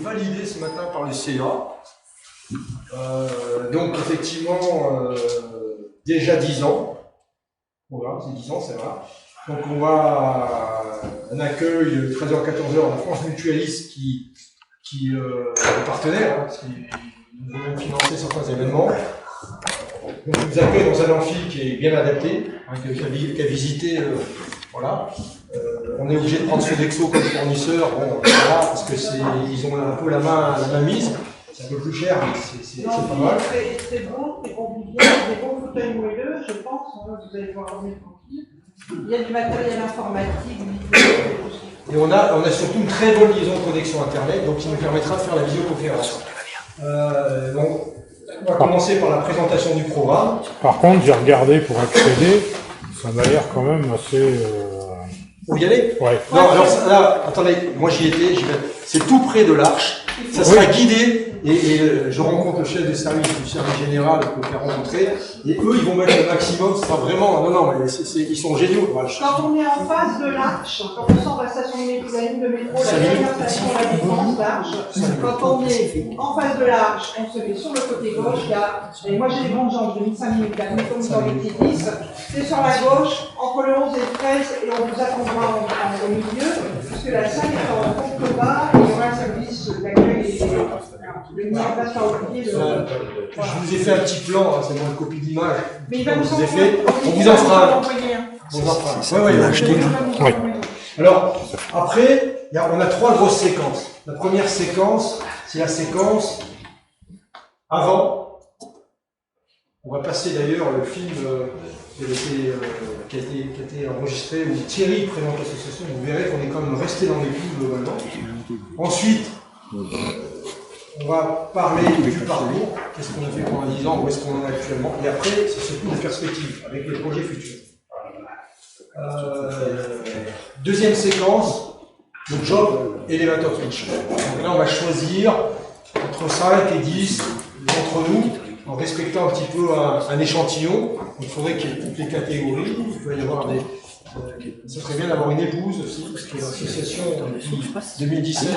validé ce matin par le CA. Donc effectivement, déjà 10 ans. Voilà, c'est 10 ans, c'est vrai. Donc on va un accueil de 13h à 14h de France Mutualiste qui est partenaire, hein, qui nous a même financé certains événements. Donc on nous accueille dans un amphi qui est bien adapté, hein, qui a visité, voilà. On est obligé de prendre Sodexo comme fournisseur, bon, voilà, parce que ils ont un peu la main mise. C'est un peu plus cher, mais c'est pas mal. C'est beau, c'est convivial, des bons fauteuils moelleux, je pense, vous allez pouvoir revenir tranquille. Il y a du matériel informatique, vidéo, et on a surtout une très bonne liaison de connexion Internet, donc qui nous permettra de faire la visioconférence. Donc, on va commencer par la présentation du programme. Par contre, j'ai regardé pour accéder, ça m'a l'air quand même assez... Faut y aller? Ouais. Non, alors là, attendez, moi j'y étais, c'est tout près de l'Arche, ça sera guidé, et je rencontre le chef de service du service général que vous faire rencontrer, et eux ils vont mettre le maximum, ce sera vraiment, non, mais ils sont géniaux. Voilà. Quand on est en face de l'Arche, quand on sort de la station de métro, la ligne de métro, la dernière station La Défense, l'Arche, quand on est en face de l'Arche, on se met sur le côté gauche, il y a, et moi j'ai des grandes jambes, j'ai mis 5 minutes, là, comme dans les petits 10, c'est sur la gauche, entre le 11 et le 13, et on vous attendra au milieu, puisque la salle est en contrebas, et il y aura un service d'accueil et le mis en place par Olivier. Je vous ai fait un petit plan, hein, c'est moi une copie d'image. Mais il va nous on vous en fera un. On vous en fera un. Oui. Alors, après, on a 3 grosses séquences. La première séquence, c'est la séquence avant. On va passer d'ailleurs le film qui a été enregistré où Thierry présente l'association. Vous verrez qu'on est quand même resté dans les clous globalement. Ensuite, on va parler du parcours, qu'est-ce qu'on a fait pendant 10 ans, où est-ce qu'on en est actuellement, et après, c'est surtout des perspectives, avec les projets futurs. Deuxième séquence, le job elevator pitch. Donc là, on va choisir entre 5 et 10 d'entre nous, en respectant un petit peu un échantillon. Il faudrait qu'il y ait toutes les catégories, il peut y avoir des... Ça serait bien d'avoir une épouse aussi, parce que l'association, depuis 2017,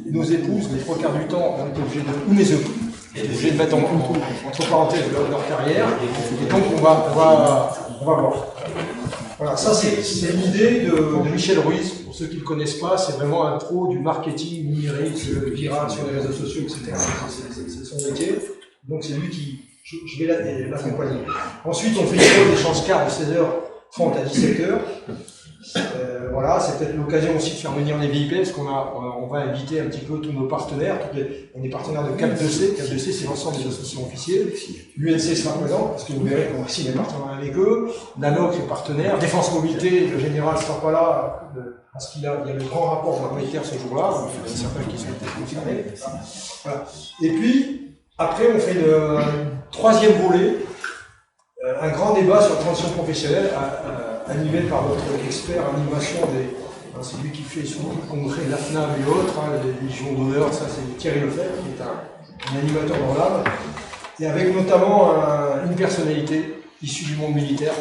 nos épouses, les 3 quarts du temps, ont été obligées de, ou mes épouses, obligés de mettre entre parenthèses leur carrière, et donc on va voir. Voilà, ça c'est l'idée de Michel Ruiz, pour ceux qui ne le connaissent pas, c'est vraiment un pro du marketing numérique, viral sur les réseaux sociaux, etc. C'est son métier, donc c'est lui qui, je vais l'accompagner. Ensuite, on fait une pause d'échange carte de 16h30 à 17h. Voilà, c'est peut-être l'occasion aussi de faire venir les VIP, parce on va inviter un petit peu tous nos partenaires. On est partenaire de CAP2C. CAP2C, c'est l'ensemble des associations officielles. L'UNC sera présent, parce que vous verrez qu'on va signer des partenaires avec eux. NANOC est partenaire. Défense Mobilité, le général ne sera pas là, parce qu'il y a le grand rapport monétaire ce jour-là. Il y a certains qui sont concernés. Voilà. Et puis, après, on fait le 3e volet, un grand débat sur la transition professionnelle, animé par notre expert animation, c'est lui qui fait souvent le congrès de la FNAM et autres, les Légions d'honneur, ça c'est Thierry Lefebvre, qui est un animateur dans l'âme, et avec notamment une personnalité issue du monde militaire,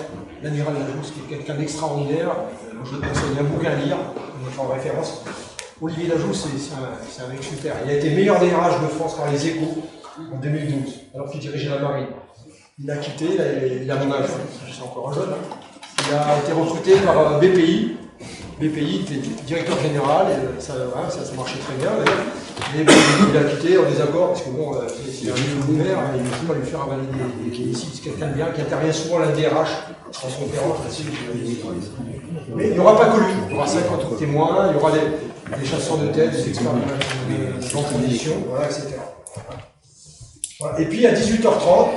l'amiral Lajousse, qui est quelqu'un d'extraordinaire. Je le conseille un bouquin à lire, en référence. Olivier Lajousse, c'est un mec super. Il a été meilleur DRH de France par les Échos en 2012, alors qu'il dirigeait la marine. Il a quitté, il a mon âge, je suis encore un jeune. Il a été recruté par BPI. BPI était directeur général, et ça marchait très bien. Mais il a quitté en désaccord, parce que bon, c'est un niveau ouvert, il ne peut pas lui faire avaler des ici, c'est quelqu'un de bien, qui intervient souvent à la DRH, dans son terrain, mais il n'y aura pas que lui, il y aura 50 témoins, il y aura des chasseurs de tête, des experts de conditions, voilà, etc. Voilà. Et puis à 18h30,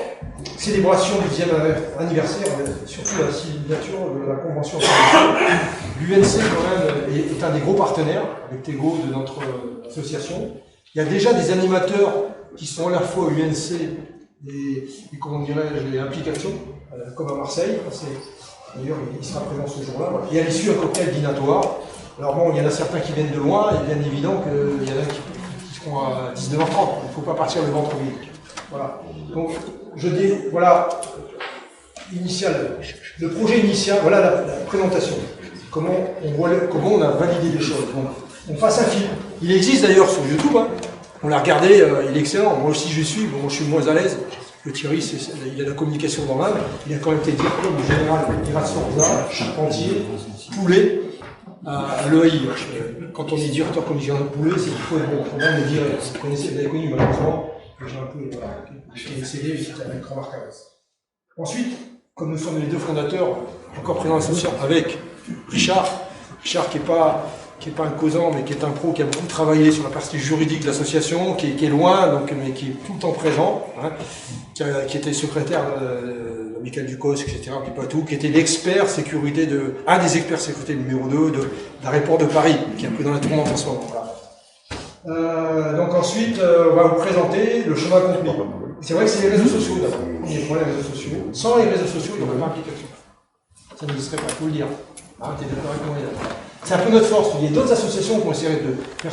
célébration du 10e anniversaire, surtout la signature de la Convention internationale. L'UNC, quand même, est un des gros partenaires avec Tego de notre association. Il y a déjà des animateurs qui sont à la fois UNC et comment dirais-je, implications, comme à Marseille. D'ailleurs, il sera présent ce jour-là. Et à l'issue, un cocktail dînatoire. Alors bon, il y en a certains qui viennent de loin, et bien évident qu'il y en a qui seront à 19h30. Il ne faut pas partir le ventre vide. Voilà. Donc, je dis, voilà, le projet initial, voilà la présentation. Comment on a validé les choses. Donc, on fasse un film. Il existe d'ailleurs sur YouTube, hein. On l'a regardé, il est excellent. Moi aussi, je suis. Bon, je suis moins à l'aise. Le Thierry, il a la communication dans l'âme. Il a quand même été directeur du général Irassorza, Charpentier, Poulet, à l'EAI. Quand on est directeur commission de Poulet, c'est qu'il faut être bon. Faut bien le dire. Vous l'avez connu malheureusement. J'ai un peu qui est décédé et qui est un mec remarquable. Ensuite, comme nous sommes les deux fondateurs, encore présents à l'association, avec Richard qui n'est pas un causant, mais qui est un pro, qui a beaucoup travaillé sur la partie juridique de l'association, qui est loin, donc, mais qui est tout le temps présent, hein, qui était secrétaire de Michael Ducos, etc., qui était l'expert sécurité un des experts sécurité numéro 2 de l'aéroport de Paris, qui est un peu dans la tourmente en ce moment. Voilà. Donc ensuite, on va vous présenter le chemin accompli. C'est vrai que c'est les réseaux sociaux d'abord. Il y a des problèmes réseaux sociaux. Sans les réseaux sociaux, il n'y aurait pas d'application. Ça n'existerait pas, il faut le dire. Ah, t'es d'accord avec moi? C'est un peu notre force. Il y a d'autres associations qui ont essayé de faire